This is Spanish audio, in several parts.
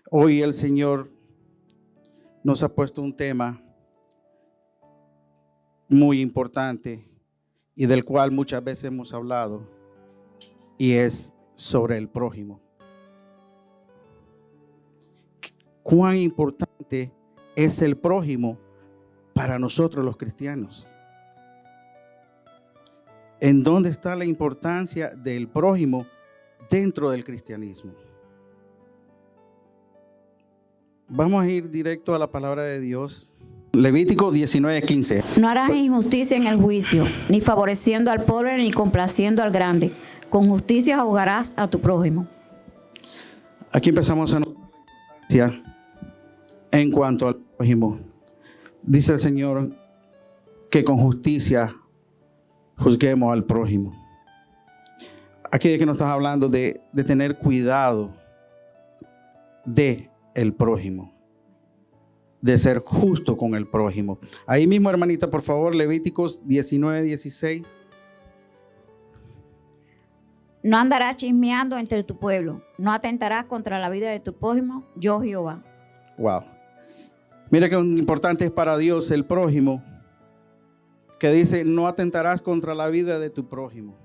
Hoy el Señor nos ha puesto un tema muy importante y del cual muchas veces hemos hablado, y es sobre el prójimo. ¿Cuán importante es el prójimo para nosotros los cristianos? ¿En dónde está la importancia del prójimo dentro del cristianismo? Vamos a ir directo a la palabra de Dios. Levítico 19:15. No harás injusticia en el juicio, ni favoreciendo al pobre, ni complaciendo al grande. Con justicia juzgarás a tu prójimo. Aquí empezamos a notar en cuanto al prójimo. Dice el Señor que con justicia juzguemos al prójimo. Aquí es que nos estás hablando de tener cuidado de el prójimo, de ser justo con el prójimo. Ahí mismo, hermanita, por favor, Levíticos 19:16. No andarás chismeando entre tu pueblo, no atentarás contra la vida de tu prójimo, yo Jehová. Wow. Mira qué importante es para Dios el prójimo, que dice, no atentarás contra la vida de tu prójimo.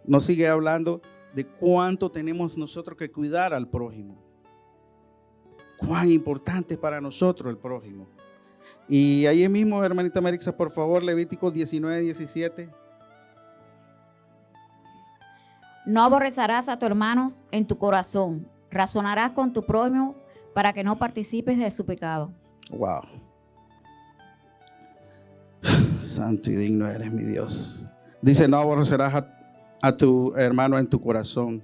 Nos sigue hablando de cuánto tenemos nosotros que cuidar al prójimo. Cuán importante es para nosotros el prójimo. Y ahí mismo, hermanita Marixa, por favor, Levítico 19:17. No aborrecerás a tu hermano en tu corazón, razonarás con tu prójimo para que no participes de su pecado. Wow. Santo y digno eres, mi Dios. Dice, no aborrecerás a tu hermano en tu corazón.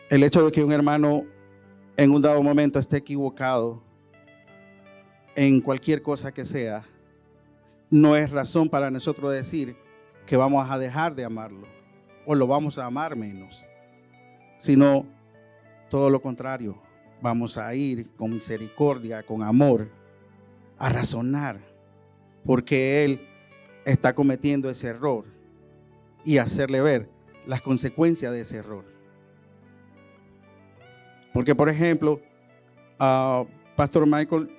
El hecho de que un hermano en un dado momento esté equivocado en cualquier cosa que sea, no es razón para nosotros decir que vamos a dejar de amarlo o lo vamos a amar menos, sino todo lo contrario. Vamos a ir con misericordia, con amor, a razonar porque él está cometiendo ese error y hacerle ver las consecuencias de ese error. Porque, por ejemplo, Pastor Michael,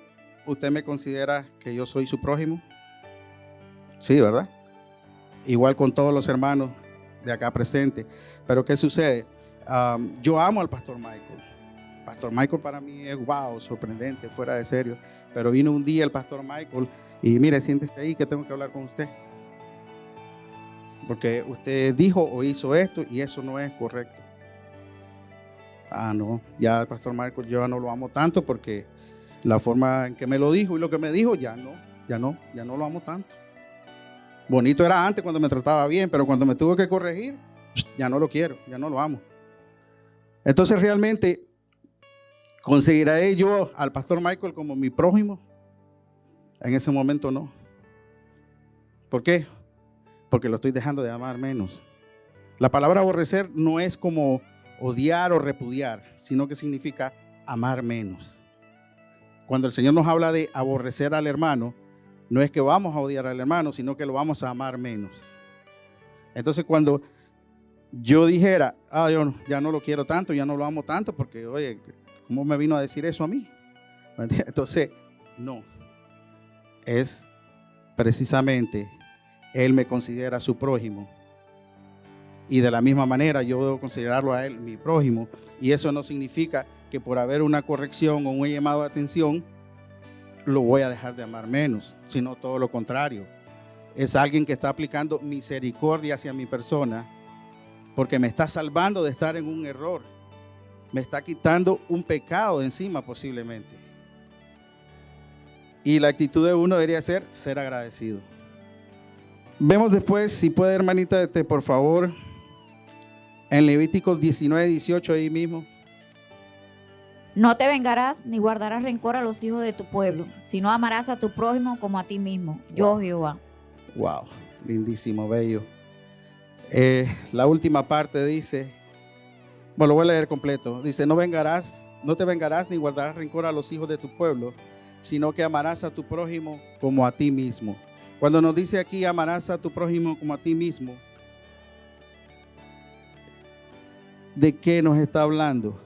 ¿usted me considera que yo soy su prójimo? Sí, ¿verdad? Igual con todos los hermanos de acá presentes. Pero ¿qué sucede? Yo amo al Pastor Michael. Pastor Michael para mí es wow, sorprendente, fuera de serio. Pero vino un día el Pastor Michael y mire, siéntese ahí que tengo que hablar con usted. Porque usted dijo o hizo esto y eso no es correcto. No, ya el Pastor Michael yo ya no lo amo tanto porque la forma en que me lo dijo y lo que me dijo ya no lo amo tanto. Bonito era antes cuando me trataba bien, pero cuando me tuvo que corregir, ya no lo quiero, ya no lo amo. Entonces realmente, ¿consideraré yo al Pastor Michael como mi prójimo? En ese momento no. ¿Por qué? Porque lo estoy dejando de amar menos. La palabra aborrecer no es como odiar o repudiar, sino que significa amar menos. Cuando el Señor nos habla de aborrecer al hermano, no es que vamos a odiar al hermano, sino que lo vamos a amar menos. Entonces cuando yo dijera, yo ya no lo quiero tanto, ya no lo amo tanto, porque oye, ¿cómo me vino a decir eso a mí? Entonces, no. Es precisamente, Él me considera su prójimo. Y de la misma manera yo debo considerarlo a él mi prójimo. Y eso no significa que por haber una corrección o un llamado de atención lo voy a dejar de amar menos, sino todo lo contrario. Es alguien que está aplicando misericordia hacia mi persona porque me está salvando de estar en un error. Me está quitando un pecado de encima posiblemente. Y la actitud de uno debería ser agradecido. Vemos después, si puede, hermanita, por favor, en Levíticos 19:18 ahí mismo. No te vengarás ni guardarás rencor a los hijos de tu pueblo, sino amarás a tu prójimo como a ti mismo, yo Jehová. Wow, lindísimo, bello. La última parte dice, bueno, lo voy a leer completo. Dice, no te vengarás ni guardarás rencor a los hijos de tu pueblo, sino que amarás a tu prójimo como a ti mismo. Cuando nos dice aquí, amarás a tu prójimo como a ti mismo, ¿de qué nos está hablando?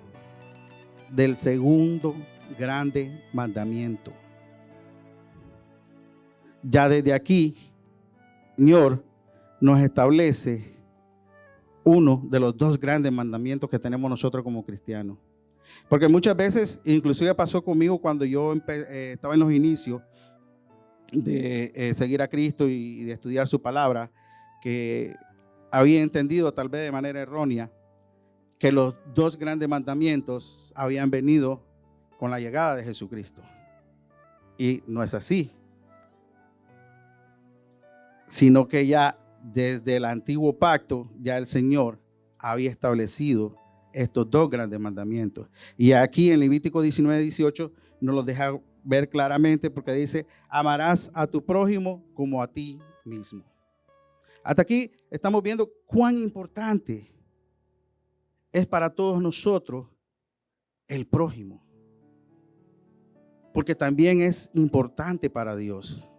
del segundo grande mandamiento. Ya desde aquí, el Señor nos establece uno de los dos grandes mandamientos que tenemos nosotros como cristianos. Porque muchas veces, inclusive pasó conmigo cuando yo estaba en los inicios de seguir a Cristo y de estudiar su palabra, que había entendido tal vez de manera errónea que los dos grandes mandamientos habían venido con la llegada de Jesucristo. Y no es así, sino que ya desde el antiguo pacto, ya el Señor había establecido estos dos grandes mandamientos. Y aquí en Levítico 19:18 nos lo deja ver claramente, porque dice: amarás a tu prójimo como a ti mismo. Hasta aquí estamos viendo cuán importante es para todos nosotros el prójimo, porque también es importante para Dios.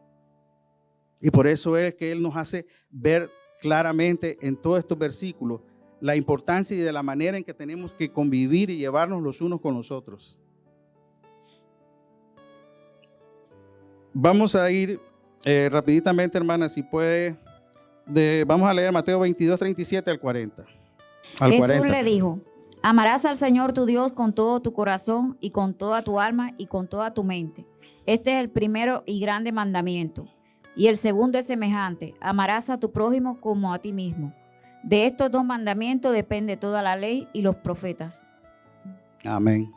Y por eso es que Él nos hace ver claramente en todos estos versículos la importancia y de la manera en que tenemos que convivir y llevarnos los unos con los otros. Vamos a ir rapiditamente, hermanas, si puede, vamos a leer Mateo 22:37 al 40. Jesús le dijo: amarás al Señor tu Dios con todo tu corazón y con toda tu alma y con toda tu mente. Este es el primero y grande mandamiento. Y el segundo es semejante: amarás a tu prójimo como a ti mismo. De estos dos mandamientos depende toda la ley y los profetas. Amén.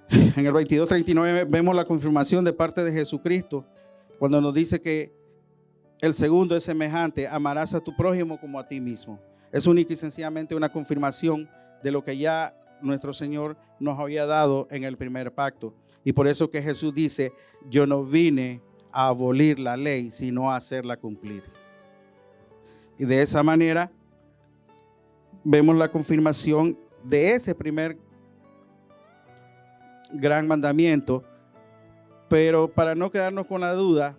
En el 22:39 vemos la confirmación de parte de Jesucristo cuando nos dice que el segundo es semejante: amarás a tu prójimo como a ti mismo. Es única y sencillamente una confirmación de lo que ya nuestro Señor nos había dado en el primer pacto. Y por eso que Jesús dice: yo no vine a abolir la ley, sino a hacerla cumplir. Y de esa manera vemos la confirmación de ese primer gran mandamiento. Pero para no quedarnos con la duda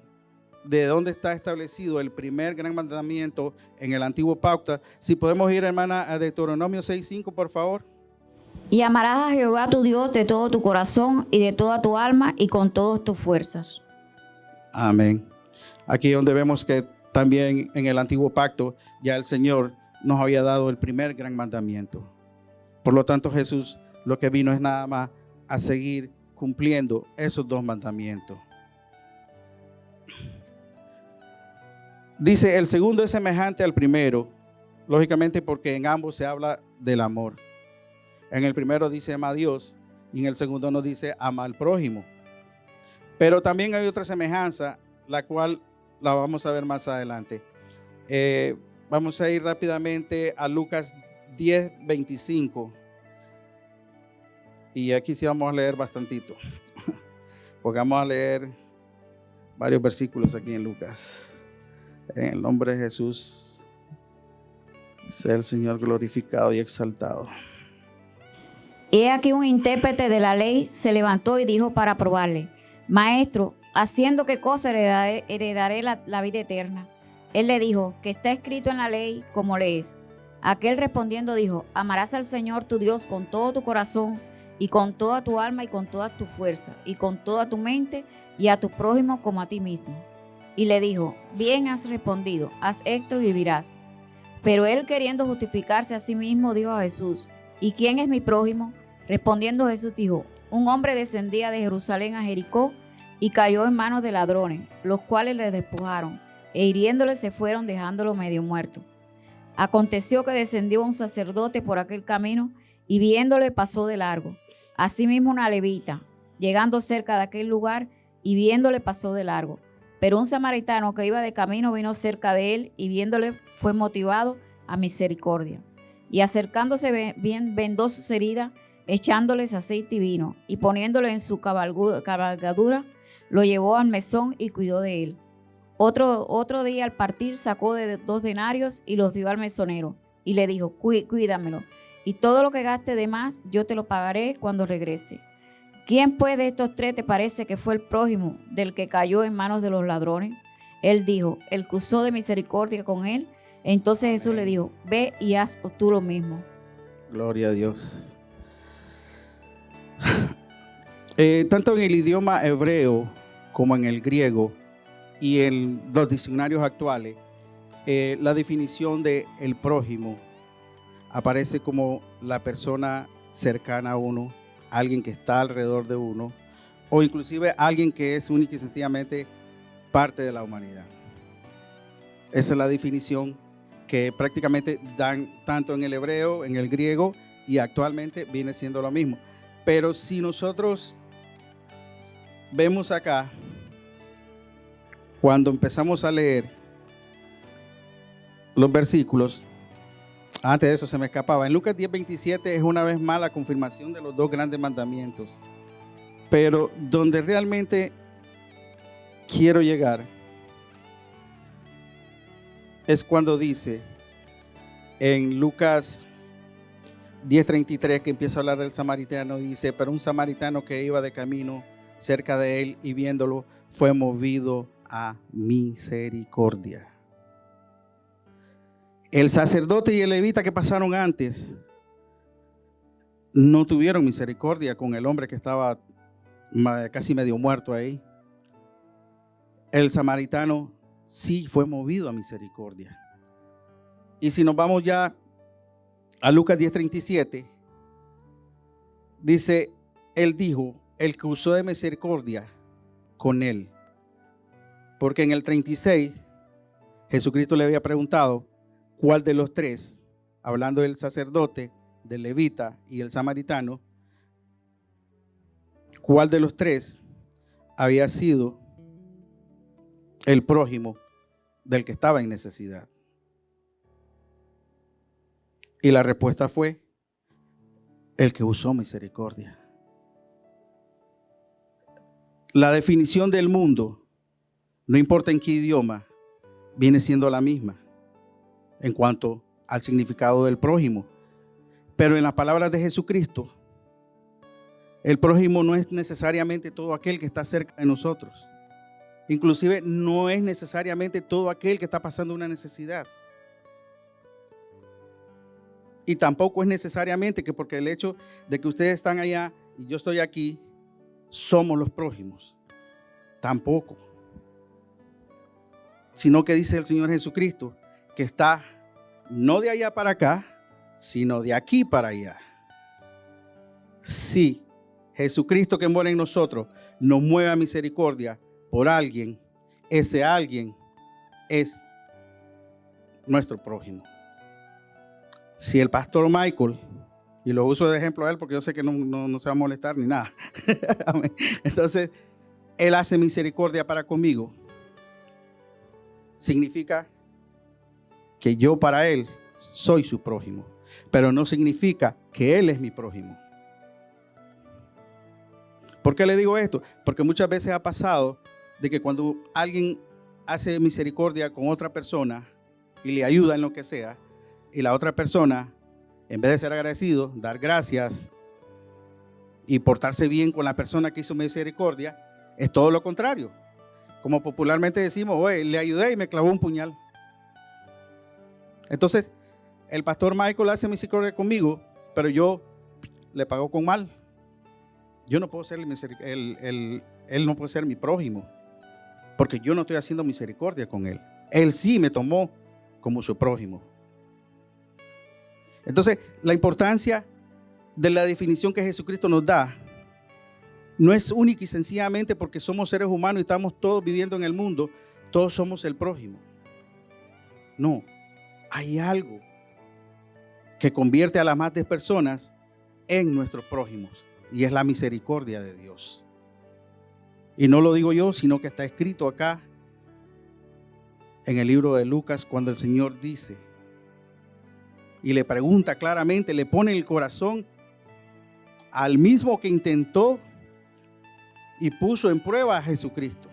de dónde está establecido el primer gran mandamiento en el antiguo pacto, si podemos ir, hermana, a Deuteronomio 6:5, por favor. Y amarás a Jehová tu Dios de todo tu corazón y de toda tu alma y con todas tus fuerzas. Amén. Aquí es donde vemos que también en el antiguo pacto ya el Señor nos había dado el primer gran mandamiento. Por lo tanto, Jesús lo que vino es nada más a seguir cumpliendo esos dos mandamientos. Dice: el segundo es semejante al primero, lógicamente porque en ambos se habla del amor. En el primero dice: ama a Dios, y en el segundo nos dice: ama al prójimo. Pero también hay otra semejanza, la cual la vamos a ver más adelante. Vamos a ir rápidamente a Lucas 10:25. Y aquí sí vamos a leer bastantito, porque vamos a leer varios versículos aquí en Lucas. En el nombre de Jesús, sea el Señor glorificado y exaltado. He aquí un intérprete de la ley se levantó y dijo para probarle: Maestro, ¿haciendo qué cosa heredaré la vida eterna? Él le dijo: que está escrito en la ley, como lees. Aquel respondiendo dijo: amarás al Señor tu Dios con todo tu corazón y con toda tu alma y con todas tus fuerzas y con toda tu mente, y a tu prójimo como a ti mismo. Y le dijo: bien has respondido, haz esto y vivirás. Pero él, queriendo justificarse a sí mismo, dijo a Jesús: ¿y quién es mi prójimo? Respondiendo Jesús dijo: un hombre descendía de Jerusalén a Jericó y cayó en manos de ladrones, los cuales le despojaron, e hiriéndole se fueron, dejándolo medio muerto. Aconteció que descendió un sacerdote por aquel camino y viéndole pasó de largo. Asimismo una levita, llegando cerca de aquel lugar y viéndole pasó de largo. Pero un samaritano que iba de camino vino cerca de él y viéndole fue motivado a misericordia. Y acercándose bien vendó sus heridas, echándoles aceite y vino, y poniéndole en su cabalgadura, lo llevó al mesón y cuidó de él. Otro día al partir sacó de 2 denarios y los dio al mesonero, y le dijo: cuídamelo, y todo lo que gaste de más yo te lo pagaré cuando regrese. ¿Quién pues de estos 3 te parece que fue el prójimo del que cayó en manos de los ladrones? Él dijo: el que usó de misericordia con él. Entonces Jesús le dijo: ve y haz tú lo mismo. Gloria a Dios. Tanto en el idioma hebreo como en el griego y en los diccionarios actuales, la definición de el prójimo aparece como la persona cercana a uno, alguien que está alrededor de uno, o inclusive alguien que es única y sencillamente parte de la humanidad. Esa es la definición que prácticamente dan tanto en el hebreo, en el griego, y actualmente viene siendo lo mismo. Pero si nosotros vemos acá, cuando empezamos a leer los versículos, antes de eso se me escapaba, en Lucas 10:27 es una vez más la confirmación de los dos grandes mandamientos. Pero donde realmente quiero llegar es cuando dice en Lucas 10:33, que empieza a hablar del samaritano, dice: pero un samaritano que iba de camino cerca de él y viéndolo fue movido a misericordia. El sacerdote y el levita que pasaron antes no tuvieron misericordia con el hombre que estaba casi medio muerto ahí. El samaritano sí fue movido a misericordia. Y si nos vamos ya a Lucas 10:37, dice: él dijo, el que usó de misericordia con él. Porque en el 36, Jesucristo le había preguntado cuál de los tres, hablando del sacerdote, del levita y el samaritano, cuál de los tres había sido el prójimo del que estaba en necesidad. Y la respuesta fue: el que usó misericordia. La definición del mundo, no importa en qué idioma, viene siendo la misma en cuanto al significado del prójimo. Pero en las palabras de Jesucristo, el prójimo no es necesariamente todo aquel que está cerca de nosotros. Inclusive no es necesariamente todo aquel que está pasando una necesidad. Y tampoco es necesariamente que porque el hecho de que ustedes están allá y yo estoy aquí, somos los prójimos. Tampoco. Sino que dice el Señor Jesucristo que está no de allá para acá, sino de aquí para allá. Si Jesucristo que mora en nosotros nos mueve a misericordia por alguien, ese alguien es nuestro prójimo. Si el pastor Michael, y lo uso de ejemplo a él porque yo sé que no se va a molestar ni nada, entonces él hace misericordia para conmigo, significa que yo para él soy su prójimo, pero no significa que él es mi prójimo. ¿Por qué le digo esto? Porque muchas veces ha pasado de que cuando alguien hace misericordia con otra persona y le ayuda en lo que sea, y la otra persona, en vez de ser agradecido, dar gracias y portarse bien con la persona que hizo misericordia, es todo lo contrario. Como popularmente decimos: oye, le ayudé y me clavó un puñal. Entonces, el pastor Michael hace misericordia conmigo, pero yo le pago con mal. Yo no puedo ser él no puede ser mi prójimo, porque yo no estoy haciendo misericordia con él. Él sí me tomó como su prójimo. Entonces, la importancia de la definición que Jesucristo nos da no es única y sencillamente porque somos seres humanos y estamos todos viviendo en el mundo, todos somos el prójimo. No, hay algo que convierte a las más de personas en nuestros prójimos, y es la misericordia de Dios. Y no lo digo yo, sino que está escrito acá en el libro de Lucas, cuando el Señor dice y le pregunta claramente, le pone en el corazón al mismo que intentó y puso en prueba a Jesucristo.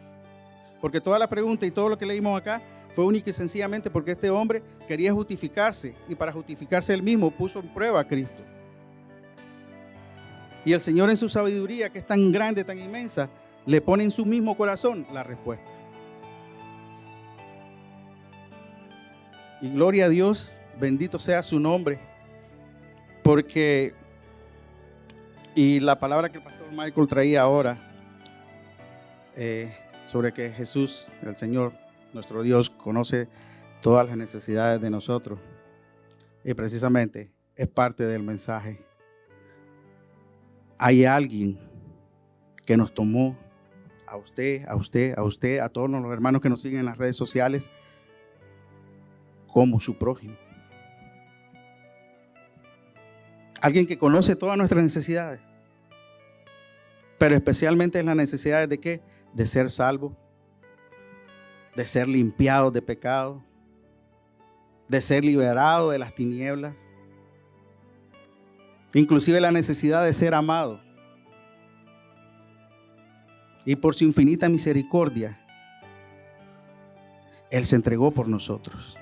Porque toda la pregunta y todo lo que leímos acá fue única y sencillamente porque este hombre quería justificarse, y para justificarse él mismo puso en prueba a Cristo. Y el Señor, en su sabiduría, que es tan grande, tan inmensa, le pone en su mismo corazón la respuesta. Y gloria a Dios, bendito sea su nombre, porque, y la palabra que el pastor Michael traía ahora sobre que Jesús, el Señor, nuestro Dios, conoce todas las necesidades de nosotros. Y precisamente es parte del mensaje. Hay alguien que nos tomó, a usted, a todos los hermanos que nos siguen en las redes sociales, como su prójimo. Alguien que conoce todas nuestras necesidades, pero especialmente las necesidades de ¿qué? De ser salvo, de ser limpiado de pecado, de ser liberado de las tinieblas, inclusive la necesidad de ser amado. Y por su infinita misericordia, Él se entregó por nosotros.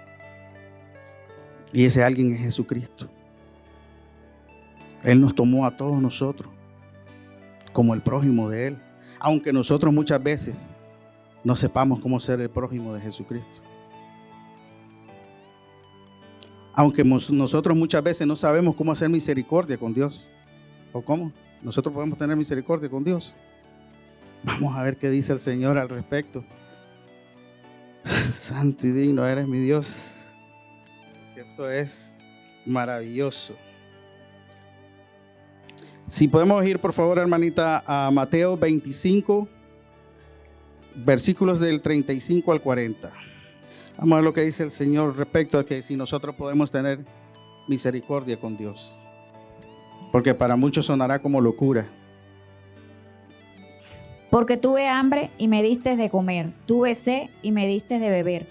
Y ese alguien es Jesucristo. Él nos tomó a todos nosotros como el prójimo de Él, aunque nosotros muchas veces no sepamos cómo ser el prójimo de Jesucristo. Aunque nosotros muchas veces no sabemos cómo hacer misericordia con Dios. ¿O cómo? Nosotros podemos tener misericordia con Dios. Vamos a ver qué dice el Señor al respecto. Santo y digno eres mi Dios. Esto es maravilloso. Si podemos ir, por favor, hermanita, a Mateo 25, versículos del 35 al 40. Vamos a ver lo que dice el Señor respecto a que si nosotros podemos tener misericordia con Dios. Porque para muchos sonará como locura. Porque tuve hambre y me diste de comer, tuve sed y me diste de beber,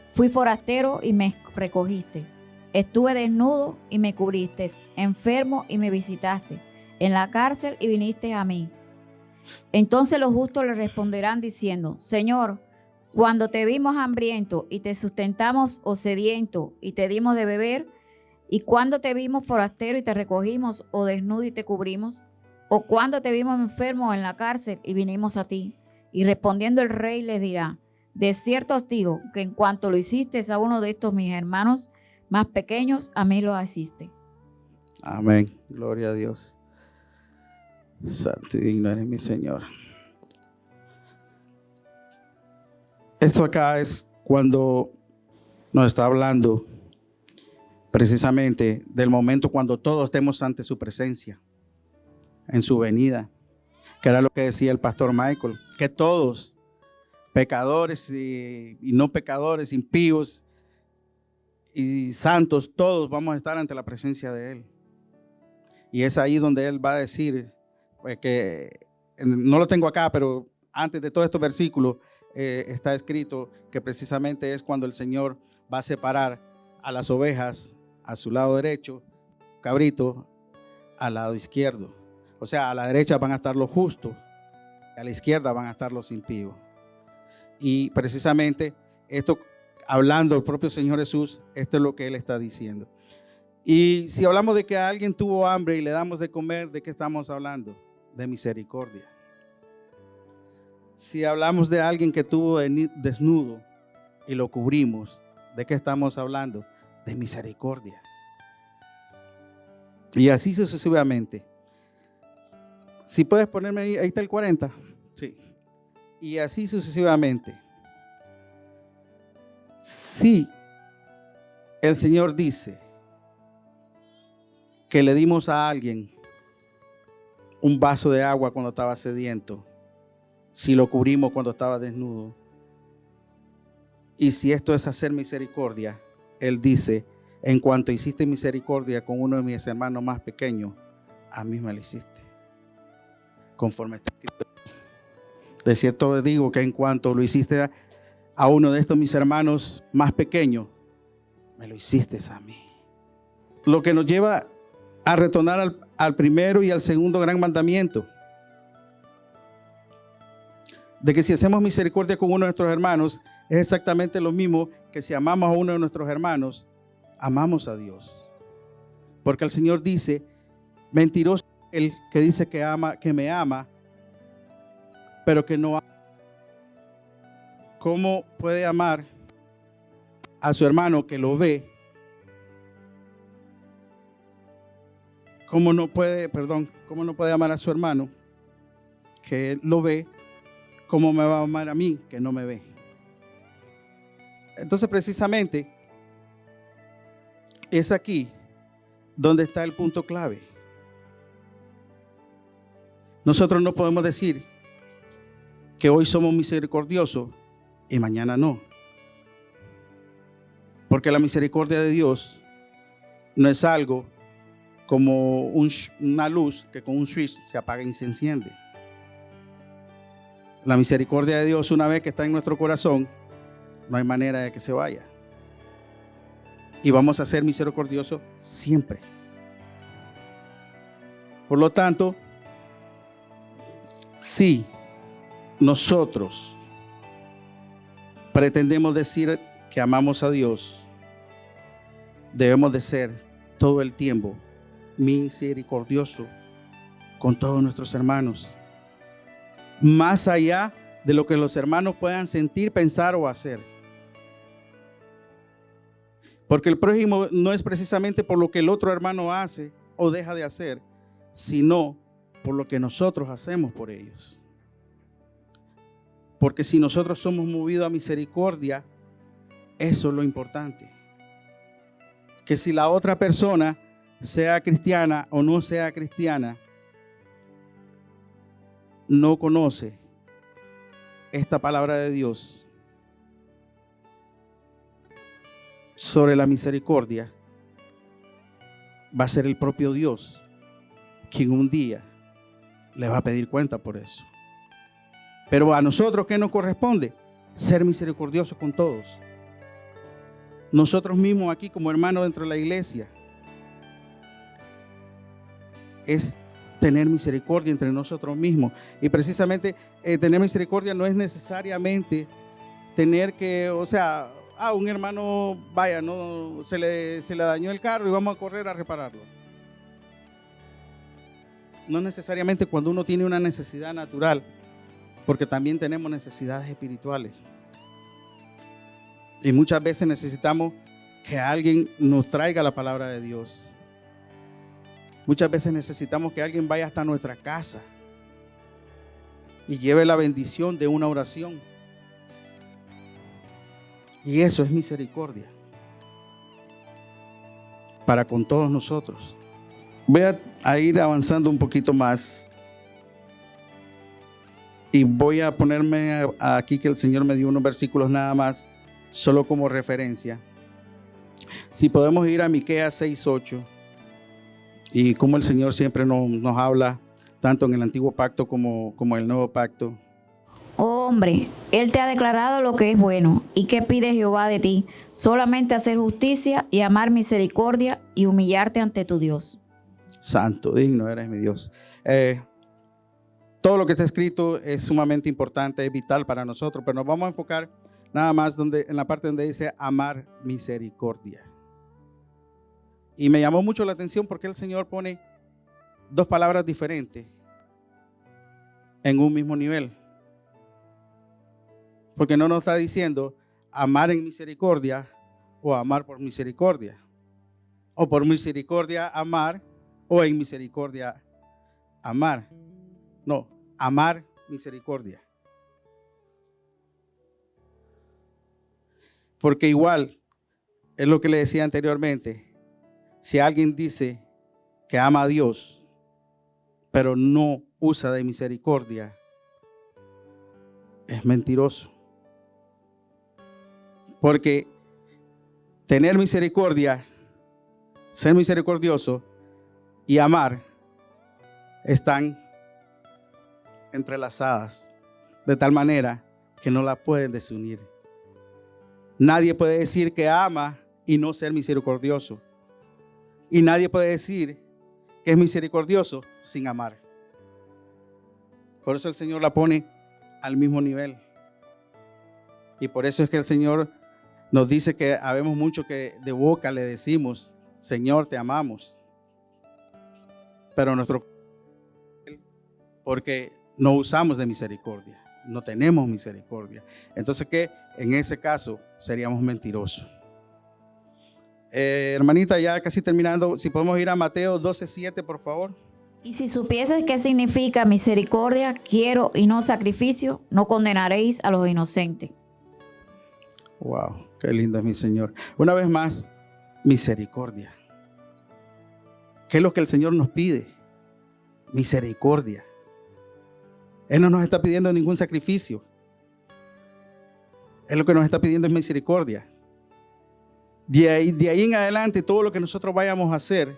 fui forastero y me recogiste, estuve desnudo y me cubriste, enfermo y me visitaste, en la cárcel y viniste a mí. Entonces los justos le responderán diciendo: Señor, cuando te vimos hambriento y te sustentamos, o sediento y te dimos de beber, y cuando te vimos forastero y te recogimos, o desnudo y te cubrimos, o cuando te vimos enfermo en la cárcel y vinimos a ti. Y respondiendo el rey les dirá: de cierto os digo que en cuanto lo hiciste a uno de estos mis hermanos más pequeños, a mí lo hiciste. Amén. Gloria a Dios. Santo y digno eres mi Señor. Esto acá es cuando nos está hablando precisamente del momento cuando todos estemos ante su presencia, en su venida, que era lo que decía el pastor Michael, que todos, pecadores y no pecadores, impíos y santos, todos vamos a estar ante la presencia de Él. Y es ahí donde Él va a decir, pues, que no lo tengo acá, pero antes de todos estos versículos está escrito que precisamente es cuando el Señor va a separar a las ovejas a su lado derecho, cabrito al lado izquierdo. O sea, a la derecha van a estar los justos, a la izquierda van a estar los impíos. Y precisamente esto, hablando el propio Señor Jesús, esto es lo que Él está diciendo. Y si hablamos de que alguien tuvo hambre y le damos de comer, ¿de qué estamos hablando? De misericordia. Si hablamos de alguien que tuvo desnudo y lo cubrimos, ¿de qué estamos hablando? De misericordia. Y así sucesivamente. Si puedes ponerme ahí está el 40. Sí. Y así sucesivamente. Si el Señor dice que le dimos a alguien un vaso de agua cuando estaba sediento, si lo cubrimos cuando estaba desnudo, y si esto es hacer misericordia, Él dice: en cuanto hiciste misericordia con uno de mis hermanos más pequeños, a mí me lo hiciste. Conforme está escrito. De cierto les digo que en cuanto lo hiciste a uno de estos mis hermanos más pequeños, me lo hiciste a mí. Lo que nos lleva a retornar al primero y al segundo gran mandamiento, de que si hacemos misericordia con uno de nuestros hermanos, es exactamente lo mismo que si amamos a uno de nuestros hermanos, amamos a Dios. Porque el Señor dice: mentiroso el que dice que me ama, pero que no ama. ¿Cómo puede amar a su hermano que lo ve? ¿Cómo no puede amar a su hermano que lo ve, ¿cómo me va a amar a mí que no me ve? Entonces, precisamente, es aquí donde está el punto clave. Nosotros no podemos decir que hoy somos misericordiosos y mañana no. Porque la misericordia de Dios no es algo como una luz que con un switch se apaga y se enciende. La misericordia de Dios, una vez que está en nuestro corazón, no hay manera de que se vaya. Y vamos a ser misericordiosos siempre. Por lo tanto, si nosotros pretendemos decir que amamos a Dios, debemos de ser todo el tiempo misericordioso con todos nuestros hermanos, más allá de lo que los hermanos puedan sentir, pensar o hacer. Porque el prójimo no es precisamente por lo que el otro hermano hace o deja de hacer, sino por lo que nosotros hacemos por ellos. Porque si nosotros somos movidos a misericordia, eso es lo importante. Que si la otra persona, sea cristiana o no sea cristiana, no conoce esta palabra de Dios sobre la misericordia, va a ser el propio Dios quien un día le va a pedir cuenta por eso. Pero a nosotros, ¿qué nos corresponde? Ser misericordiosos con todos. Nosotros mismos aquí como hermanos dentro de la iglesia, es tener misericordia entre nosotros mismos. Y precisamente tener misericordia no es necesariamente tener que, o sea, un hermano, vaya, no se le dañó el carro y vamos a correr a repararlo. No necesariamente cuando uno tiene una necesidad natural, porque también tenemos necesidades espirituales. Y muchas veces necesitamos que alguien nos traiga la palabra de Dios. Muchas veces necesitamos que alguien vaya hasta nuestra casa y lleve la bendición de una oración. Y eso es misericordia para con todos nosotros. Voy a ir avanzando un poquito más y voy a ponerme aquí que el Señor me dio unos versículos nada más, solo como referencia. Si podemos ir a Miqueas 6:8 y como el Señor siempre nos habla tanto en el antiguo pacto como en el nuevo pacto. Oh hombre, Él te ha declarado lo que es bueno. ¿Y qué pide Jehová de ti? Solamente hacer justicia y amar misericordia y humillarte ante tu Dios. Santo, digno eres mi Dios. Todo lo que está escrito es sumamente importante, es vital para nosotros, pero nos vamos a enfocar nada más en la parte donde dice amar misericordia. Y me llamó mucho la atención porque el Señor pone dos palabras diferentes en un mismo nivel. Porque no nos está diciendo amar en misericordia o amar por misericordia. O por misericordia amar o en misericordia amar. No, amar misericordia. Porque igual, es lo que le decía anteriormente, si alguien dice que ama a Dios, pero no usa de misericordia, es mentiroso. Porque tener misericordia, ser misericordioso y amar están entrelazadas de tal manera que no la pueden desunir. Nadie puede decir que ama y no ser misericordioso. Y nadie puede decir que es misericordioso sin amar. Por eso el Señor la pone al mismo nivel. Y por eso es que el Señor nos dice que habemos mucho que de boca le decimos, Señor, te amamos. Pero porque no usamos de misericordia, no tenemos misericordia. Entonces, ¿qué? En ese caso seríamos mentirosos. Hermanita, ya casi terminando, si podemos ir a Mateo 12:7, por favor. Y si supieses qué significa misericordia, quiero y no sacrificio, no condenaréis a los inocentes. Wow, qué lindo es mi Señor. Una vez más, misericordia. ¿Qué es lo que el Señor nos pide? Misericordia. Él no nos está pidiendo ningún sacrificio. Él lo que nos está pidiendo es misericordia. De ahí en adelante, todo lo que nosotros vayamos a hacer,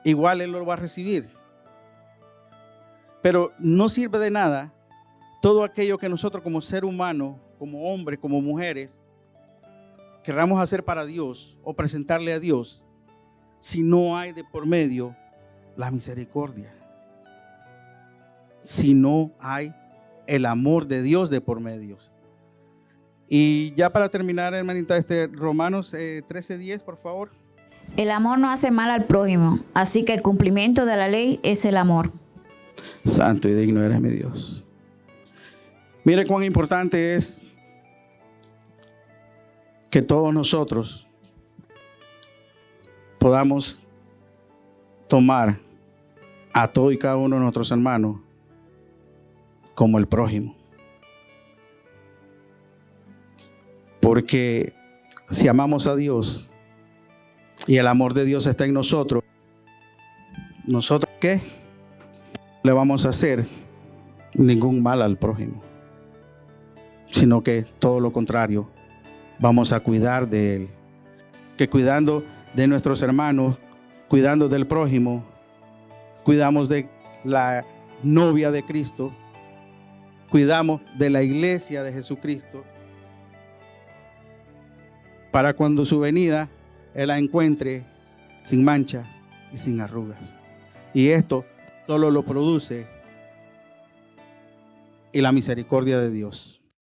igual Él lo va a recibir. Pero no sirve de nada todo aquello que nosotros como ser humano, como hombres, como mujeres, querramos hacer para Dios o presentarle a Dios, si no hay de por medio la misericordia. Si no hay el amor de Dios de por medio. Y ya para terminar, hermanita, Romanos 13:10, por favor. El amor no hace mal al prójimo, así que el cumplimiento de la ley es el amor. Santo y digno eres mi Dios. Mire cuán importante es que todos nosotros podamos tomar a todo y cada uno de nuestros hermanos como el prójimo. Porque si amamos a Dios y el amor de Dios está en nosotros, ¿nosotros qué? Le vamos a hacer ningún mal al prójimo, sino que todo lo contrario, vamos a cuidar de él. Que cuidando de nuestros hermanos, cuidando del prójimo, cuidamos de la novia de Cristo, cuidamos de la iglesia de Jesucristo, para cuando su venida Él la encuentre sin manchas y sin arrugas. Y esto solo lo produce y la misericordia de Dios.